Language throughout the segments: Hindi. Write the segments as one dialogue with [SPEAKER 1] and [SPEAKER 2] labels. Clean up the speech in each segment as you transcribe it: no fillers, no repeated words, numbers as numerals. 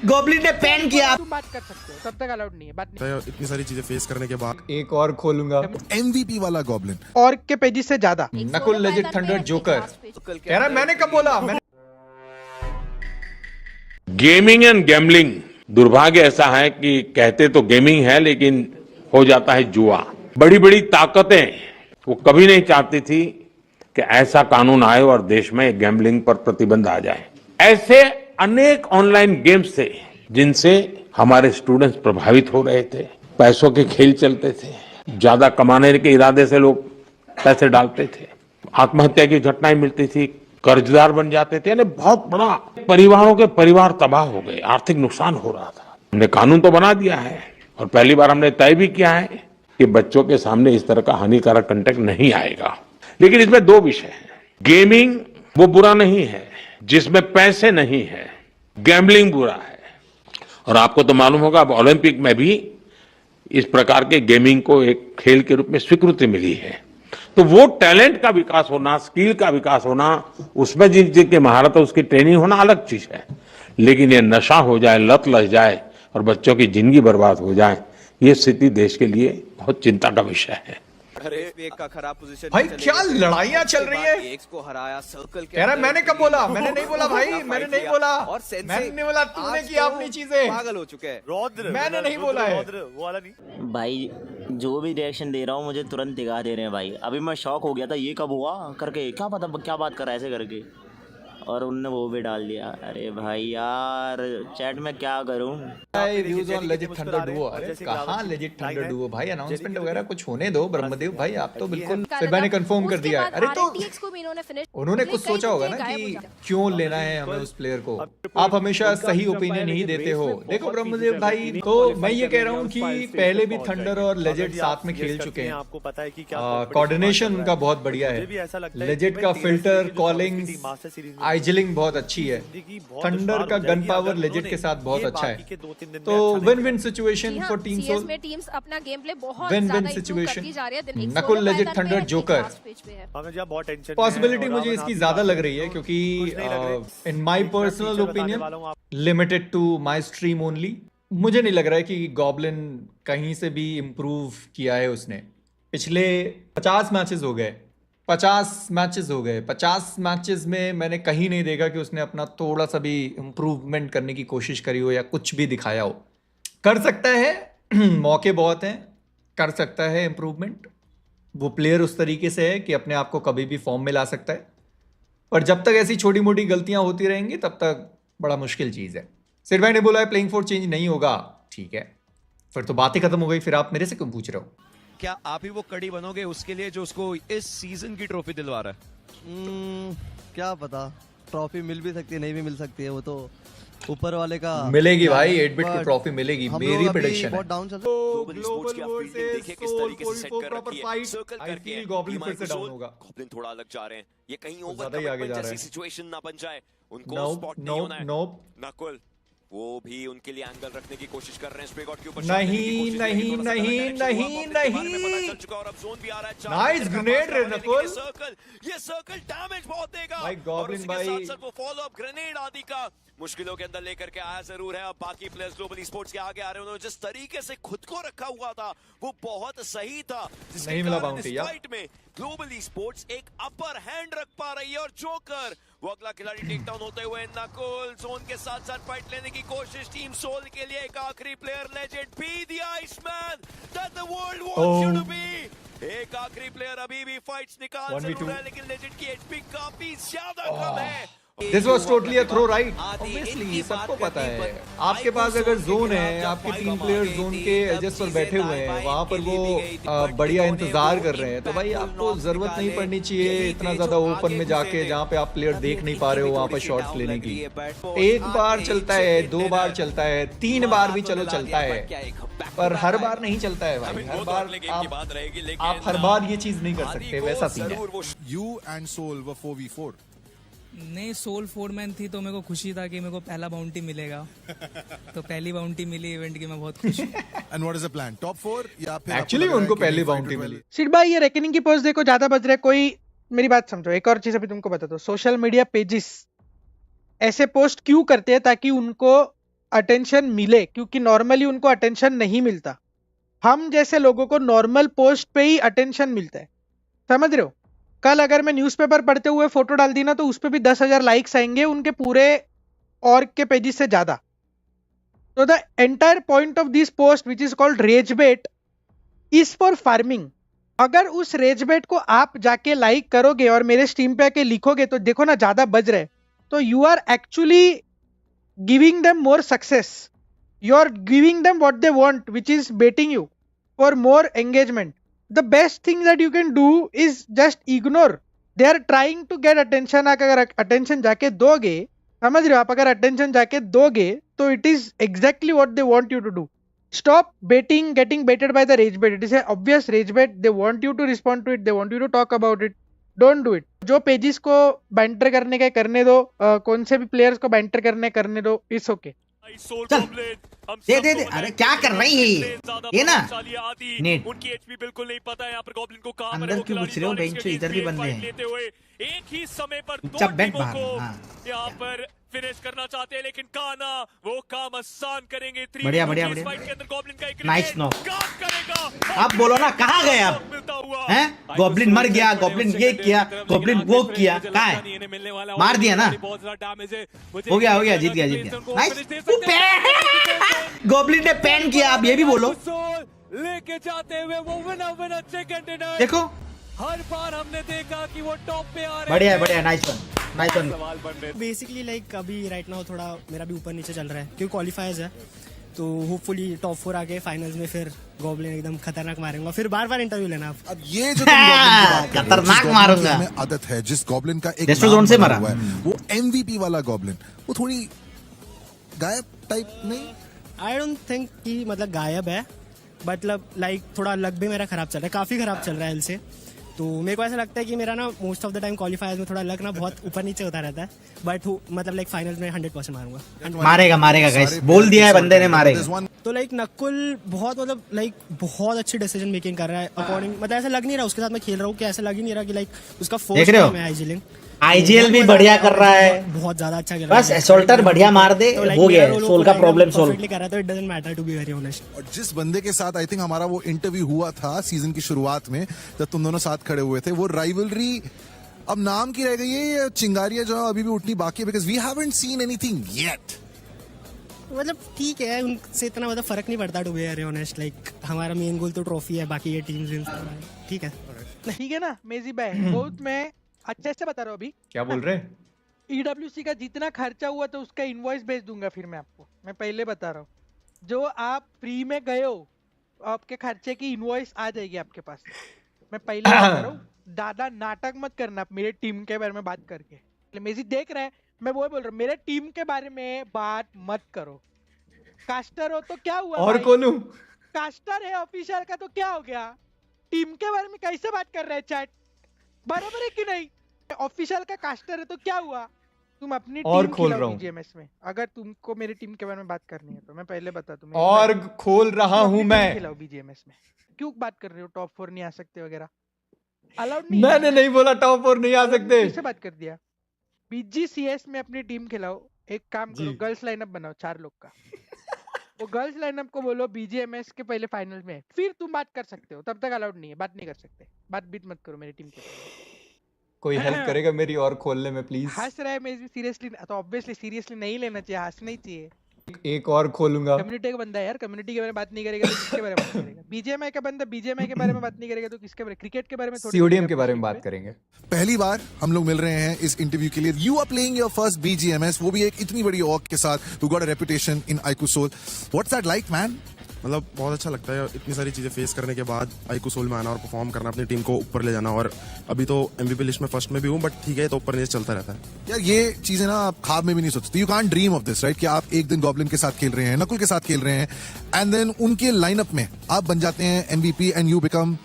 [SPEAKER 1] गॉब्लिन ने पैन किया।
[SPEAKER 2] तुम बात कर सकते हो, तब तक अलाउड नहीं है, बात नहीं।
[SPEAKER 3] इतनी सारी चीजें फेस करने के बाद
[SPEAKER 4] एक और खोलूंगा
[SPEAKER 3] MVP वाला गॉब्लिन
[SPEAKER 2] और के पेजेस से ज्यादा
[SPEAKER 4] नकुल लेजेंड थंडर जोकर कह रहा मैंने कब बोला
[SPEAKER 5] गेमिंग एंड गैम्बलिंग, दुर्भाग्य ऐसा है कि कहते तो गेमिंग है लेकिन हो जाता है जुआ। बड़ी बड़ी ताकतें वो कभी नहीं चाहती थी कि ऐसा कानून आए और देश में गैम्बलिंग पर प्रतिबंध आ जाए। ऐसे अनेक ऑनलाइन गेम्स थे जिनसे हमारे स्टूडेंट्स प्रभावित हो रहे थे। पैसों के खेल चलते थे, ज्यादा कमाने के इरादे से लोग पैसे डालते थे, आत्महत्या की घटनाएं मिलती थी, कर्जदार बन जाते थे, यानी बहुत बड़ा परिवारों के परिवार तबाह हो गए, आर्थिक नुकसान हो रहा था। हमने कानून तो बना दिया है और पहली बार हमने तय भी किया है कि बच्चों के सामने इस तरह का हानिकारक कंटेंट नहीं आएगा। लेकिन इसमें दो विषय हैं। गेमिंग वो बुरा नहीं है जिसमें पैसे नहीं है, गैम्बलिंग बुरा है। और आपको तो मालूम होगा अब ओलंपिक में भी इस प्रकार के गेमिंग को एक खेल के रूप में स्वीकृति मिली है। तो वो टैलेंट का विकास होना, स्किल का विकास होना, उसमें जिनकी महारत है उसकी ट्रेनिंग होना अलग चीज है। लेकिन ये नशा हो जाए, लत लग जाए और बच्चों की जिंदगी बर्बाद हो जाए, ये स्थिति देश के लिए बहुत चिंता का विषय है।
[SPEAKER 6] का खराब पोजीशन
[SPEAKER 4] भाई क्या लड़ाइयां चल रही है।
[SPEAKER 6] एक्स को हराया सर्कल के
[SPEAKER 4] कह रहा मैंने कब बोला, मैंने नहीं बोला भाई, मैंने नहीं बोला,
[SPEAKER 6] और
[SPEAKER 4] मैंने नहीं बोला, तूने किया अपनी चीजें,
[SPEAKER 6] पागल हो चुके हैं।
[SPEAKER 7] रौद्र
[SPEAKER 4] मैंने नहीं बोला है।
[SPEAKER 7] वो वाला नहीं
[SPEAKER 8] भाई जो भी रिएक्शन दे रहा हूँ मुझे तुरंत दिखा दे रहे हैं भाई। अभी मैं शॉक हो गया था, ये कब हुआ करके, क्या पता क्या बात कर रहा है ऐसे करके, और उनने वो भी डाल दिया। अरे भाई यार चैट में क्या करूं।
[SPEAKER 4] Views on legend thunder Duo. अरे कहां लेजेंड थंडर डुओ भाई, अनाउंसमेंट वगैरह कुछ होने दो ब्रह्मदेव भाई, आप तो बिल्कुल सिर्फ ने कंफर्म कर दिया है। अरे तो उन्होंने कुछ सोचा होगा ना कि क्यों लेना है हमें उस प्लेयर को। आप हमेशा सही ओपिनियन नहीं देते हो। देखो ब्रह्मदेव भाई, तो मैं ये कह रहा हूँ कि पहले भी थंडर और लेजेंड साथ में खेल चुके हैं,
[SPEAKER 7] आपको पता है कि क्या
[SPEAKER 4] कोऑर्डिनेशन उनका बहुत बढ़िया है। लेजेंड का फिल्टर, कॉलिंग, आइजलिंग बहुत अच्छी है। थंडर का गन पावर लेजेंड के साथ बहुत अच्छा है। तो win win situation for team Soul में टीम्स अपना गेम प्ले बहुत win win situation. Nakul legend thunder joker possibility मुझे इसकी ज्यादा लग रही है क्योंकि in my personal opinion limited to my stream only, मुझे नहीं लग रहा है कि गॉब्लिन कहीं से भी इम्प्रूव किया है उसने। पिछले 50 मैचेस हो गए, 50 मैचेस में मैंने कहीं नहीं देखा कि उसने अपना थोड़ा सा भी इम्प्रूवमेंट करने की कोशिश करी हो या कुछ भी दिखाया हो। कर सकता है मौके बहुत हैं, कर सकता है इम्प्रूवमेंट। वो प्लेयर उस तरीके से है कि अपने आप को कभी भी फॉर्म में ला सकता है, पर जब तक ऐसी छोटी मोटी गलतियां होती रहेंगी तब तक बड़ा मुश्किल चीज़ है। सिर भाई ने बोला है प्लेइंग फोर चेंज नहीं होगा, ठीक है, फिर तो बात ही खत्म हो गई। फिर आप मेरे से क्यों पूछ रहे हो?
[SPEAKER 9] क्या आप ही वो कड़ी बनोगे उसके लिए जो उसको इस सीजन की ट्रॉफी दिलवा रहा है?
[SPEAKER 10] क्या पता, ट्रॉफी मिल भी सकती है, नहीं भी मिल सकती है, वो तो ऊपर वाले का।
[SPEAKER 4] मिलेगी भाई, 8 बिट की ट्रॉफी मिलेगी, मेरी प्रेडिक्शन है।
[SPEAKER 10] बहुत डाउन चल
[SPEAKER 9] ग्लोबल वर्सेस किस तरीके से सेट कर रखी है, सर्कल करके
[SPEAKER 4] गॉब्लिन फिर से डाउन होगा।
[SPEAKER 9] गॉब्लिन थोड़ा अलग जा रहे हैं, ये कहीं ओवर
[SPEAKER 4] ज्यादा ही आगे जा रहा है।
[SPEAKER 9] सिचुएशन ना बन जाए, उनको स्पॉट नहीं होना है। नकुल वो भी उनके लिए एंगल रखने की कोशिश कर रहे हैं, स्पेगॉट के ऊपर
[SPEAKER 4] नहीं नहीं नहीं नहीं नहीं,
[SPEAKER 9] चल चुका और अब जोन भी आ रहा है।
[SPEAKER 4] नाइस ग्रेनेड रे नकुल,
[SPEAKER 9] ये सर्कल डैमेज बहुत देगा
[SPEAKER 4] भाई गॉब्लिन भाई।
[SPEAKER 9] साथ-साथ वो फॉलो अप ग्रेनेड आदि का मुश्किलों के अंदर लेकर के आया जरूर है। अब बाकी प्लेयर्स ग्लोबल स्पोर्ट्स के आगे आ रहे हैं, उन्होंने जिस तरीके से खुद को रखा हुआ था वो बहुत सही था,
[SPEAKER 4] नहीं मिला बाउंटी यार।
[SPEAKER 9] फाइट में ग्लोबल स्पोर्ट्स एक अपर हैंड रख पा रही है और जोकर वो अगला खिलाड़ी टेक डाउन होते हुए। नकुल जोन के साथ साथ फाइट लेने की कोशिश, टीम सोल के लिए एक आखिरी player legend be the iceman that the world wants you to be. एक आखिरी प्लेयर अभी भी फाइट्स निकाल जरूर रहा है, लेकिन लेजेंड की एचपी काफी ज्यादा कम है।
[SPEAKER 4] This was totally a throw right, obviously सबको पता है। आपके पास अगर जोन है, आपके 3 प्लेयर जोन के एजेस पर बैठे हुए हैं, वहां पर वो बढ़िया इंतजार कर रहे हैं, तो भाई आपको जरूरत नहीं पड़नी चाहिए इतना ज्यादा ओपन में जाके जहाँ पे आप प्लेयर देख नहीं पा रहे हो वहां पर शॉट्स लेने की। एक बार चलता है, 2 बार चलता है, 3 बार भी चलो चलता है, पर हर बार नहीं चलता है भाई। हर बार आप हर बार ये चीज नहीं कर सकते, वैसा सीन है।
[SPEAKER 3] यू एंड सोल वर 4v4।
[SPEAKER 11] नहीं, सोल 4 मैन थी तो मेरे को खुशी था कि मेरे को पहला बाउंटी मिलेगा तो पहली बाउंटी मिली इवेंट की, मैं बहुत खुश हूँ।
[SPEAKER 3] And what is the plan, top 4 या फिर
[SPEAKER 4] एक्चुअली उनको पहली बाउंटी मिली।
[SPEAKER 2] सिड भाई ये रेकनिंग की पोस्ट देखो ज्यादा बज रहे, कोई मेरी बात समझो। एक और चीज अभी तुमको बता दो, सोशल मीडिया पेजेस ऐसे पोस्ट क्यों करते हैं ताकि उनको अटेंशन मिले, क्योंकि नॉर्मली उनको अटेंशन नहीं मिलता। हम जैसे लोगों को नॉर्मल पोस्ट पे ही अटेंशन मिलता है, समझ रहे हो। कल अगर मैं न्यूज़पेपर पढ़ते हुए फोटो डाल दी ना, तो उस पर भी 10,000 लाइक्स आएंगे उनके पूरे ऑर्ग के पेजेस से ज्यादा। तो the entire point of this post which is called rage bait is for farming. अगर उस रेज बेट को आप जाके लाइक करोगे और मेरे स्ट्रीम पे आके लिखोगे तो देखो ना ज्यादा बज रहे, तो you are actually giving them more success, you are giving them what they want, which is baiting you for more engagement. The best thing that you can do is just ignore, they are trying to get attention. अगर अटेंशन जाके दोगे, समझ रहे हो आप, अगर अटेंशन जाके दोगे तो it is exactly what they want you to do. Stop baiting, getting baited by the rage bait. It is an obvious rage bait. They want you to respond to it. They want you to talk about it. Don't do it. जो पेजेस को बैंटर करने का करने दो, कौन से भी प्लेयर्स को बैंटर करने दो, इट्स ओके।
[SPEAKER 1] दे दे दे, अरे क्या कर रही है ये ना नेट
[SPEAKER 9] उनकी एचपी बिल्कुल नहीं पता है यहाँ पर गॉब्लिन को कहां
[SPEAKER 1] अंदर क्यों घुस रहे हो बेंच, इधर भी बंदे हैं।
[SPEAKER 9] एक ही समय पर दो
[SPEAKER 1] चुप बैठ
[SPEAKER 9] टीमों
[SPEAKER 1] बाहर,
[SPEAKER 9] को
[SPEAKER 1] हाँ।
[SPEAKER 9] यहाँ पर फिनिश करना चाहते हैं, लेकिन काना वो काम आसान करेंगे।
[SPEAKER 1] बढ़िया बढ़िया बढ़िया,
[SPEAKER 9] फाइट के अंदर गॉब्लिन का एक
[SPEAKER 1] नाइस नो।
[SPEAKER 9] काम करेगा।
[SPEAKER 1] आप बोलो ना कहाँ गए आप, हैं? गॉब्लिन मर गया, गॉब्लिन ये किया, गॉब्लिन वो किया, कहाँ है? मार दिया ना, हो गया, जीत गया। नाइस, गॉब्लिन ने पैन किया, आप ये भी बोलो।
[SPEAKER 9] लेके जाते हुए वो विनर सेकंड डिनर।
[SPEAKER 1] देखो
[SPEAKER 9] हर बार हमने देखा कि वो टॉप पे आ रहे
[SPEAKER 1] बढ़िया बढ़िया, नाइस वन।
[SPEAKER 10] बेसिकली लाइक अभी राइट नाउ थोड़ा मेरा भी ऊपर नीचे चल रहा है, क्योंकि क्वालिफायर्स है, तो होपफुली टॉप 4 आके फाइनल्स में फिर गॉब्लिन एकदम खतरनाक मारेंगे। फिर बार इंटरव्यू लेना आप।
[SPEAKER 3] अब ये जो तुम गॉब्लिन की बात कर रहे हो,
[SPEAKER 1] खतरनाक
[SPEAKER 3] जिस गॉब्लिन
[SPEAKER 1] मारूंगा।
[SPEAKER 3] की हमें आदत है, जिस गॉब्लिन का एक
[SPEAKER 1] रेस्टो
[SPEAKER 3] नाम
[SPEAKER 1] जोन से
[SPEAKER 3] बना
[SPEAKER 1] मारा।
[SPEAKER 3] हुआ है, वो MVP वाला गॉब्लिन, वो थोड़ी गायब टाइप नहीं।
[SPEAKER 10] आई डोंट थिंक कि मतलब गायब है, मतलब लाइक थोड़ा लक भी मेरा खराब चल रहा है, काफी खराब चल रहा है एल से। तो मेरे को ऐसा लगता है कि मेरा ना मोस्ट ऑफ द टाइम क्वालिफायर्स में थोड़ा लक ना बहुत ऊपर नीचे होता रहता है, बट मतलब लाइक फाइनल्स में 100% मारूंगा।
[SPEAKER 1] मारेगा गाइस, बोल दिया है बंदे ने, मारेगा।
[SPEAKER 10] तो लाइक नकुल बहुत मतलब लाइक बहुत अच्छी डिसीजन मेकिंग कर रहा है अकॉर्डिंग, मतलब ऐसा लग नहीं रहा उसके साथ मैं खेल रहा हूँ कि ऐसा लग ही नहीं रहा कि लाइक उसका फर्स्ट टाइम है आईजीलिंग।
[SPEAKER 1] आईजीएल भी बढ़िया कर रहा है,
[SPEAKER 10] बहुत ज्यादा अच्छा कर रहा है।
[SPEAKER 1] बस एसोल्टर बढ़िया मार दे, हो गया सोल का प्रॉब्लम सोल्व।
[SPEAKER 10] कर रहा था, it doesn't matter to be very honest.
[SPEAKER 3] और जिस बंदे के साथ आई थिंक हमारा वो इंटरव्यू हुआ था सीजन की शुरुआत में, जब तुम दोनों साथ खड़े हुए थे, वो राइवलरी अब नाम की रह गई है, ये चिंगारियां जो है अभी भी उठनी बाकी है, because we haven't seen anything yet.
[SPEAKER 10] मतलब ठीक है, उनसे इतना मतलब फर्क नहीं पड़ता to be very honest. Like हमारा मेन गोल तो ट्रॉफी है, बाकी ये टीम्स विंस, ठीक है ना मेजी भाई। बहुत मैं अच्छे से बता रहा हूँ अभी।
[SPEAKER 4] क्या बोल रहे हैं?
[SPEAKER 2] ईडब्ल्यूसी का जितना खर्चा हुआ तो उसका इनवॉइस भेज दूंगा फिर मैं आपको। मैं पहले बता रहा हूँ, जो आप फ्री में गए हो आपके खर्चे की इनवॉइस आ जाएगी आपके पास। मैं पहले बता रहा हूँ, दादा नाटक मत करना आप मेरे टीम के बारे में बात करके। मेजी देख रहे हैं, मैं वो बोल रहा हूँ, मेरे टीम के बारे में बात मत करो। कास्टर हो तो क्या हुआ,
[SPEAKER 4] और कौन हूँ?
[SPEAKER 2] कास्टर है ऑफिशियल का तो क्या हो गया? टीम के बारे में कैसे बात कर रहे हैं चैट, बराबर है कि नहीं? ऑफिशियल का कास्टर है तो क्या हुआ? तुम अपनी
[SPEAKER 4] और
[SPEAKER 2] टीम
[SPEAKER 4] खोल
[SPEAKER 2] खिलाओ
[SPEAKER 4] रहा हूँ
[SPEAKER 2] बीजीएमएस में। अगर तुमको मेरी टीम के बारे में बात करनी है तो मैं पहले बता दूं,
[SPEAKER 4] और खोल रहा हूँ मैं।
[SPEAKER 2] खिलाओ बीजीएमएस में। क्यों बात कर रहे हो टॉप 4 नहीं आ सकते वगैरह? अलाउड नहीं।
[SPEAKER 4] मैंने नहीं बोला टॉप 4 नहीं आ सकते।
[SPEAKER 2] किससे बात कर दिया? बीजीसीएस में अपनी टीम खिलाओ। एक काम करो, गर्ल्स लाइनअप बनाओ 4 लोग का। वो गर्ल्स लाइनअप को बोलो बीजीएमएस के पहले फाइनल में, फिर तुम बात कर सकते हो। तब तक अलाउड नहीं है, बात नहीं कर सकते। बात बीट मत करो मेरी टीम के बारे में।
[SPEAKER 4] कोई हेल्प करेगा मेरी और खोलने में प्लीज?
[SPEAKER 2] हंस रहा है मैं सीरियसली, तो ऑब्वियसली सीरियसली नहीं लेना चाहिए, हंसना ही चाहिए।
[SPEAKER 4] एक और खोलूंगा।
[SPEAKER 2] कम्युनिटी का बंदा है यार, कम्युनिटी के बारे में बात नहीं करेगा तो किसके बारे में बात करेगा? बीजीएमआई का बंदा बीजीएमआई के बारे में बात नहीं करेगा तो किसके बारे? क्रिकेट के बारे में,
[SPEAKER 4] सीओडीएम के बारे में बात करेंगे।
[SPEAKER 3] पहली बार हम लोग मिल रहे हैं इस इंटरव्यू के लिए। You are playing your first BGMS, वो भी एक इतनी बड़ी ऑर्ग के साथ। You got a reputation in iQOO Soul. What's that like man?
[SPEAKER 12] मतलब बहुत अच्छा लगता है इतनी सारी चीज़ें फेस करने के बाद आईक्यू सोल में आना और परफॉर्म करना, अपनी टीम को ऊपर ले जाना। और अभी तो एमवीपी लिस्ट में फर्स्ट में भी हूँ, बट ठीक है, तो ऊपर नीचे चलता रहता है
[SPEAKER 3] यार। ये चीजें ना आप ख्वाब में भी नहीं सोचते। You can't dream of this right, कि आप एक दिन गॉब्लिन के साथ खेल रहे हैं, नकुल के साथ खेल रहे हैं, एंड देन उनके लाइनअप में आप बन जाते हैं MVP and you become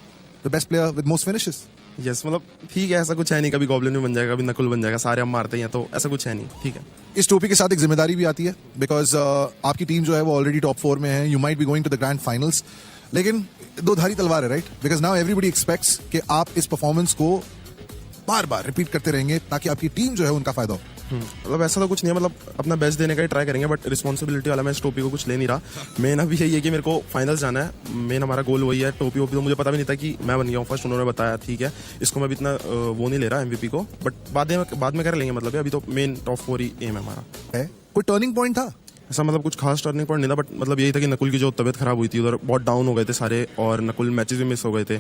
[SPEAKER 3] the best player with most finishes.
[SPEAKER 12] Yes, मतलब ठीक है, ऐसा कुछ है नहीं, कभी गॉब्लिन भी बन जाएगा, कभी नकुल बन जाएगा, सारे हम मारते हैं, तो ऐसा कुछ है नहीं, ठीक है।
[SPEAKER 3] इस ट्रॉफी के साथ एक जिम्मेदारी भी आती है, बिकॉज आपकी टीम जो है वो ऑलरेडी टॉप 4 में है। You might be going to the grand finals, लेकिन दो धारी तलवार है right, because now everybody expects कि आप इस परफॉर्मेंस को बार बार रिपीट करते रहेंगे ताकि आपकी टीम जो है उनका फायदा हो।
[SPEAKER 12] मतलब ऐसा तो कुछ नहीं है, मतलब अपना बेस्ट देने का ही ट्राई करेंगे, बट रिस्पॉन्सिबिलिटी वाला मैं इस टोपी को कुछ ले नहीं रहा। मेन अभी यही है कि मेरे को फाइनल्स जाना है, मेन हमारा गोल वही है। टोपी वोपी तो मुझे पता भी नहीं था कि मैं बन गया हूँ फर्स्ट, उन्होंने बताया ठीक है, इसको मैं भी इतना वो नहीं ले रहा MVP को, बट बाद में कर लेंगे। मतलब अभी तो मेन टॉप 4 ही एम है हमारा।
[SPEAKER 3] है कोई टर्निंग पॉइंट था?
[SPEAKER 12] ऐसा मतलब कुछ खास टर्निंग पॉइंट नहीं था, बट मतलब यही था कि नकुल की जो तबीयत खराब हुई थी, उधर बहुत डाउन हो गए थे सारे, और नकुल मैचेस भी मिस हो गए थे,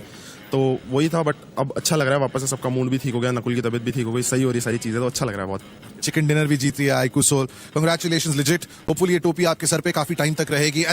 [SPEAKER 12] तो वही था। बट अब अच्छा लग रहा है, वापस से सबका मूड भी ठीक हो गया, नकुल की तबीयत भी ठीक हो गई, सही हो रही सारी चीजें, तो अच्छा लग रहा है बहुत।
[SPEAKER 3] चिकन डिनर भी जीत लिया iQOO Soul, congratulations legit. Hopefully ये टोपी आपके सर पे काफी टाइम तक रहेगी।